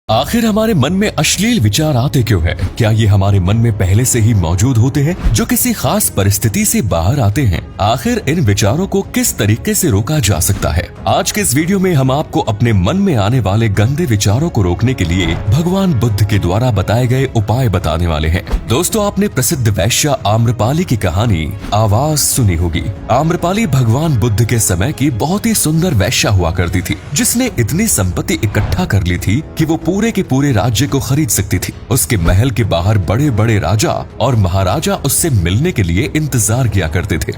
आखिर हमारे मन में अश्लील विचार आते क्यों है? क्या ये हमारे मन में पहले से ही मौजूद होते हैं जो किसी खास परिस्थिति से बाहर आते हैं? आखिर इन विचारों को किस तरीके से रोका जा सकता है? आज के इस वीडियो में हम आपको अपने मन में आने वाले गंदे विचारों को रोकने के लिए भगवान बुद्ध के द्वारा बताए गए उपाय बताने वाले हैं। दोस्तों, आपने प्रसिद्ध वैश्या आम्रपाली की कहानी आवाज सुनी होगी। आम्रपाली भगवान बुद्ध के समय की बहुत ही सुंदर वैश्या हुआ करती थी, जिसने इतनी संपत्ति इकट्ठा कर ली थी कि वो पूरे के पूरे राज्य को खरीद सकती थी। उसके महल के बाहर बड़े बड़े राजा और महाराजा उससे मिलने के लिए इंतजार किया करते थे।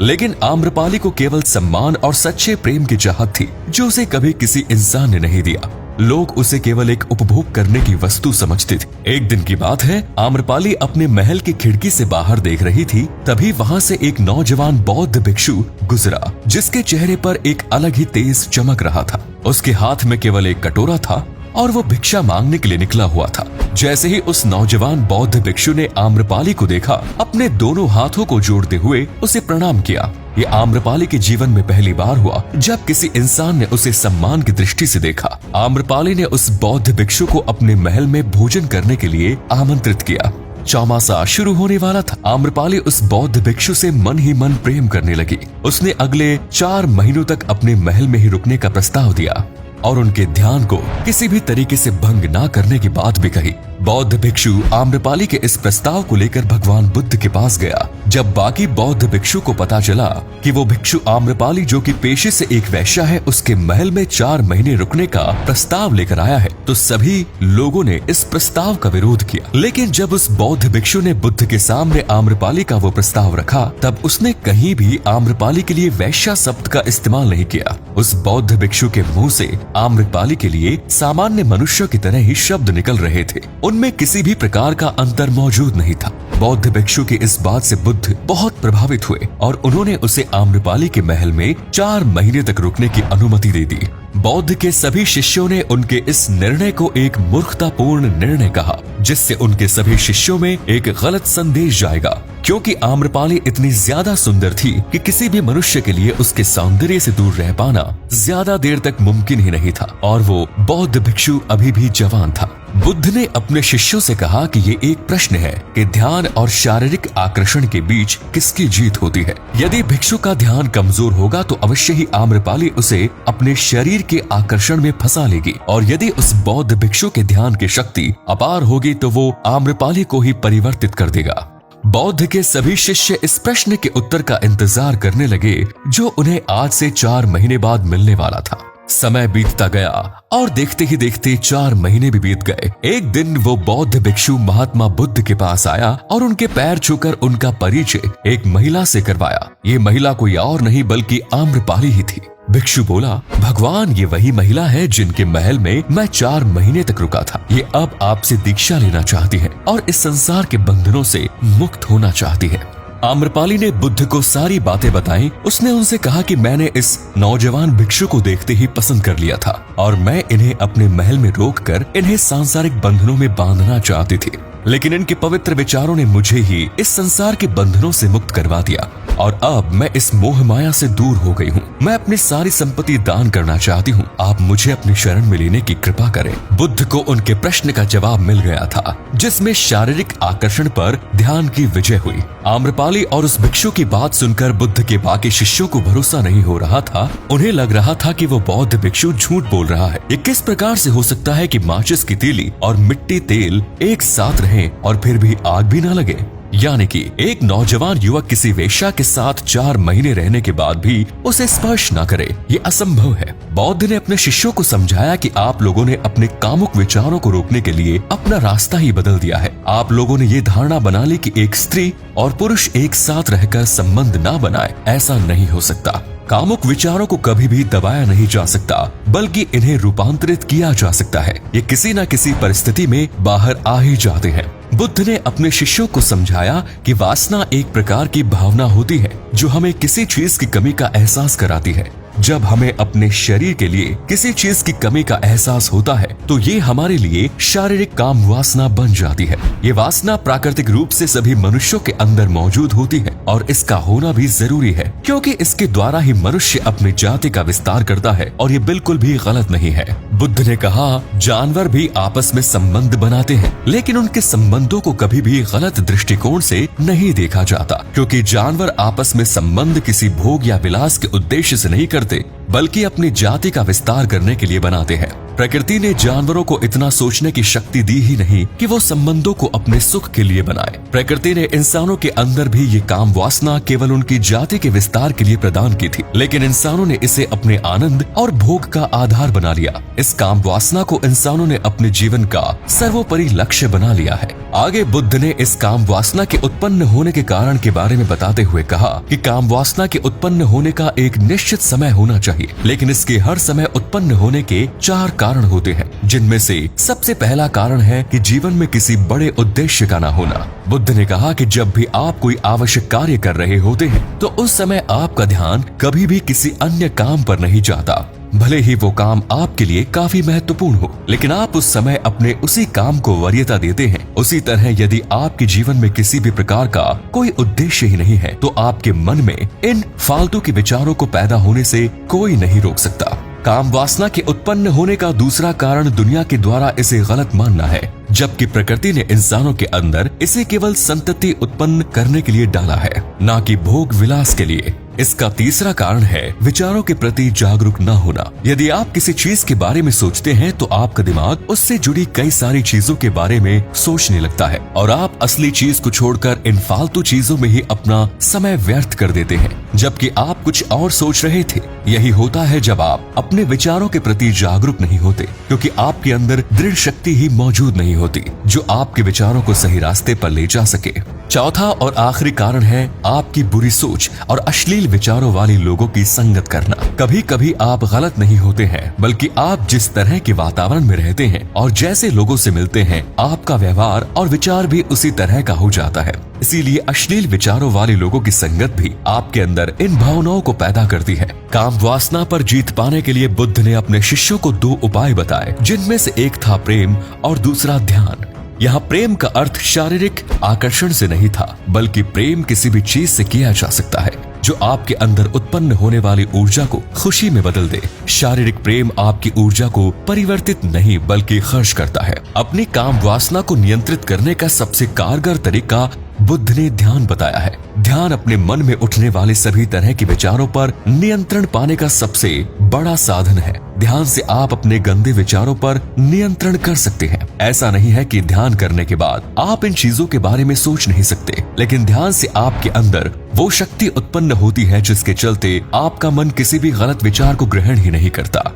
लेकिन आम्रपाली को केवल सम्मान और सच्चे प्रेम की चाहत थी, जो उसे कभी किसी इंसान ने नहीं दिया। लोग उसे केवल एक उपभोग करने की वस्तु समझते थे। एक दिन की बात है, आम्रपाली अपने महल की खिड़की से बाहर देख रही थी। तभी वहां से एक नौजवान बौद्ध भिक्षु गुजरा, जिसके चेहरे पर एक अलग ही तेज चमक रहा था। उसके हाथ में केवल एक कटोरा था और वो भिक्षा मांगने के लिए निकला हुआ था। जैसे ही उस नौजवान बौद्ध भिक्षु ने आम्रपाली को देखा, अपने दोनों हाथों को जोड़ते हुए उसे प्रणाम किया। ये आम्रपाली के जीवन में पहली बार हुआ जब किसी इंसान ने उसे सम्मान की दृष्टि से देखा। आम्रपाली ने उस बौद्ध भिक्षु को अपने महल में भोजन करने के लिए आमंत्रित किया। चौमासा शुरू होने वाला था। आम्रपाली उस बौद्ध भिक्षु से मन ही मन प्रेम करने लगी। उसने अगले 4 महीनों तक अपने महल में ही रुकने का प्रस्ताव दिया और उनके ध्यान को किसी भी तरीके से भंग ना करने की बात भी कही। बौद्ध भिक्षु आम्रपाली के इस प्रस्ताव को लेकर भगवान बुद्ध के पास गया। जब बाकी बौद्ध भिक्षु को पता चला कि वो भिक्षु आम्रपाली, जो कि पेशे से एक वैश्या है, उसके महल में 4 महीने रुकने का प्रस्ताव लेकर आया है, तो सभी लोगों ने इस प्रस्ताव का विरोध किया। लेकिन जब उस बौद्ध भिक्षु ने बुद्ध के सामने आम्रपाली का वो प्रस्ताव रखा, तब उसने कहीं भी आम्रपाली के लिए वैश्या शब्द का इस्तेमाल नहीं किया। उस बौद्ध भिक्षु के मुंह से आम्रपाली के लिए सामान्य मनुष्य की तरह ही शब्द निकल रहे थे। उनमें किसी भी प्रकार का अंतर मौजूद नहीं था। बौद्ध भिक्षु की इस बात से बुद्ध बहुत प्रभावित हुए और उन्होंने उसे आम्रपाली के महल में 4 महीने तक रुकने की अनुमति दे दी। बौद्ध के सभी शिष्यों ने उनके इस निर्णय को एक मूर्खतापूर्ण निर्णय कहा, जिससे उनके सभी शिष्यों में एक गलत संदेश जाएगा, क्योंकि आम्रपाली इतनी ज्यादा सुंदर थी कि किसी भी मनुष्य के लिए उसके सौंदर्य से दूर रह पाना ज्यादा देर तक मुमकिन ही नहीं था। और वो बौद्ध भिक्षु अभी भी जवान था। बुद्ध ने अपने शिष्यों से कहा कि ये एक प्रश्न है कि ध्यान और शारीरिक आकर्षण के बीच किसकी जीत होती है। यदि भिक्षु का ध्यान कमजोर होगा तो अवश्य ही आम्रपाली उसे अपने शरीर के आकर्षण में फंसा लेगी, और यदि उस बौद्ध भिक्षु के ध्यान की शक्ति अपार होगी तो वो आम्रपाली को ही परिवर्तित कर देगा। बौद्ध के सभी शिष्य इस प्रश्न के उत्तर का इंतजार करने लगे, जो उन्हें आज से 4 महीने बाद मिलने वाला था। समय बीतता गया और देखते ही देखते 4 महीने भी बीत गए। एक दिन वो बौद्ध भिक्षु महात्मा बुद्ध के पास आया और उनके पैर छूकर उनका परिचय एक महिला से करवाया। ये महिला कोई और नहीं बल्कि आम्रपाली ही थी। भिक्षु बोला, भगवान, ये वही महिला है जिनके महल में मैं 4 महीने तक रुका था। ये अब आपसे दीक्षा लेना चाहती है और इस संसार के बंधनों से मुक्त होना चाहती है। आम्रपाली ने बुद्ध को सारी बातें बताई। उसने उनसे कहा कि मैंने इस नौजवान भिक्षु को देखते ही पसंद कर लिया था और मैं इन्हें अपने महल में रोककर इन्हें सांसारिक बंधनों में बांधना चाहती थी, लेकिन इनके पवित्र विचारों ने मुझे ही इस संसार के बंधनों से मुक्त करवा दिया और अब मैं इस मोह माया से दूर हो गई हूँ। मैं अपनी सारी संपत्ति दान करना चाहती हूँ। आप मुझे अपनी शरण में लेने की कृपा करें। बुद्ध को उनके प्रश्न का जवाब मिल गया था, जिसमें शारीरिक आकर्षण पर ध्यान की विजय हुई। आम्रपाली और उस भिक्षु की बात सुनकर बुद्ध के बाकी शिष्यों को भरोसा नहीं हो रहा था। उन्हें लग रहा था कि वो बौद्ध भिक्षु झूठ बोल रहा है। ये किस प्रकार से हो सकता है कि माचिस की तीली और मिट्टी तेल एक साथ रहें और फिर भी आग भी ना लगे? यानी कि एक नौजवान युवक किसी वेश्या के साथ 4 महीने रहने के बाद भी उसे स्पर्श न करे, ये असंभव है। बौद्ध ने अपने शिष्यों को समझाया कि आप लोगों ने अपने कामुक विचारों को रोकने के लिए अपना रास्ता ही बदल दिया है। आप लोगों ने ये धारणा बना ली कि एक स्त्री और पुरुष एक साथ रहकर संबंध ना बनाए। ऐसा नहीं हो सकता। कामुक विचारों को कभी भी दबाया नहीं जा सकता, बल्कि इन्हें रूपांतरित किया जा सकता है। ये किसी न किसी परिस्थिति में बाहर आ ही जाते हैं। बुद्ध ने अपने शिष्यों को समझाया कि वासना एक प्रकार की भावना होती है जो हमें किसी चीज की कमी का एहसास कराती है। जब हमें अपने शरीर के लिए किसी चीज की कमी का एहसास होता है तो ये हमारे लिए शारीरिक काम वासना बन जाती है। ये वासना प्राकृतिक रूप से सभी मनुष्यों के अंदर मौजूद होती है और इसका होना भी जरूरी है, क्योंकि इसके द्वारा ही मनुष्य अपनी जाति का विस्तार करता है और ये बिल्कुल भी गलत नहीं है। बुद्ध ने कहा जानवर भी आपस में संबंध बनाते हैं, लेकिन उनके संबंधों को कभी भी गलत दृष्टिकोण से नहीं देखा जाता, क्योंकि जानवर आपस में संबंध किसी भोग या विलास के उद्देश्य से नहीं करते, बल्कि अपनी जाति का विस्तार करने के लिए बनाते हैं। प्रकृति ने जानवरों को इतना सोचने की शक्ति दी ही नहीं कि वो संबंधों को अपने सुख के लिए बनाए। प्रकृति ने इंसानों के अंदर भी ये काम वासना केवल उनकी जाति के विस्तार के लिए प्रदान की थी, लेकिन इंसानों ने इसे अपने आनंद और भोग का आधार बना लिया। इस काम वासना को इंसानों ने अपने जीवन का सर्वोपरि लक्ष्य बना लिया है। आगे बुद्ध ने इस काम वासना के उत्पन्न होने के कारण के बारे में बताते हुए कहा कि काम वासना के उत्पन्न होने का एक निश्चित समय होना चाहिए, लेकिन इसके हर समय उत्पन्न होने के 4 कारण होते हैं, जिनमें से सबसे पहला कारण है कि जीवन में किसी बड़े उद्देश्य का न होना। बुद्ध ने कहा कि जब भी आप कोई आवश्यक कार्य कर रहे होते हैं तो उस समय आपका ध्यान कभी भी किसी अन्य काम पर नहीं जाता, भले ही वो काम आपके लिए काफी महत्वपूर्ण हो, लेकिन आप उस समय अपने उसी काम को वरीयता देते हैं। उसी तरह यदि आपके जीवन में किसी भी प्रकार का कोई उद्देश्य ही नहीं है तो आपके मन में इन फालतू के विचारों को पैदा होने से कोई नहीं रोक सकता। काम वासना के उत्पन्न होने का दूसरा कारण दुनिया के द्वारा इसे गलत मानना है, जबकि प्रकृति ने इंसानों के अंदर इसे केवल संतति उत्पन्न करने के लिए डाला है, न कि भोग विलास के लिए। इसका तीसरा कारण है विचारों के प्रति जागरूक न होना। यदि आप किसी चीज के बारे में सोचते हैं तो आपका दिमाग उससे जुड़ी कई सारी चीजों के बारे में सोचने लगता है और आप असली चीज को छोड़कर इन फालतू चीजों में ही अपना समय व्यर्थ कर देते हैं, जबकि आप कुछ और सोच रहे थे। यही होता है जब आप अपने विचारों के प्रति जागरूक नहीं होते, क्योंकि आपके अंदर दृढ़ शक्ति ही मौजूद नहीं होती जो आपके विचारों को सही रास्ते पर ले जा सके। चौथा और आखिरी कारण है आपकी बुरी सोच और अश्लील विचारों वाले लोगों की संगत करना। कभी कभी आप गलत नहीं होते हैं, बल्कि आप जिस तरह के वातावरण में रहते हैं और जैसे लोगों से मिलते हैं, आपका व्यवहार और विचार भी उसी तरह का हो जाता है। इसीलिए अश्लील विचारों वाले लोगों की संगत भी आपके अंदर इन भावनाओं को पैदा करती है। काम वासना पर जीत पाने के लिए बुद्ध ने अपने शिष्यों को 2 उपाय बताए, जिनमें से एक था प्रेम और दूसरा ध्यान। यहाँ प्रेम का अर्थ शारीरिक आकर्षण से नहीं था, बल्कि प्रेम किसी भी चीज से किया जा सकता है जो आपके अंदर उत्पन्न होने वाली ऊर्जा को खुशी में बदल दे। शारीरिक प्रेम आपकी ऊर्जा को परिवर्तित नहीं बल्कि खर्च करता है। अपनी काम वासना को नियंत्रित करने का सबसे कारगर तरीका बुद्ध ने ध्यान बताया है। ध्यान अपने मन में उठने वाले सभी तरह के विचारों पर नियंत्रण पाने का सबसे बड़ा साधन है। ध्यान से आप अपने गंदे विचारों पर नियंत्रण कर सकते हैं। ऐसा नहीं है कि ध्यान करने के बाद आप इन चीजों के बारे में सोच नहीं सकते, लेकिन ध्यान से आपके अंदर वो शक्ति उत्पन्न होती है जिसके चलते आपका मन किसी भी गलत विचार को ग्रहण ही नहीं करता।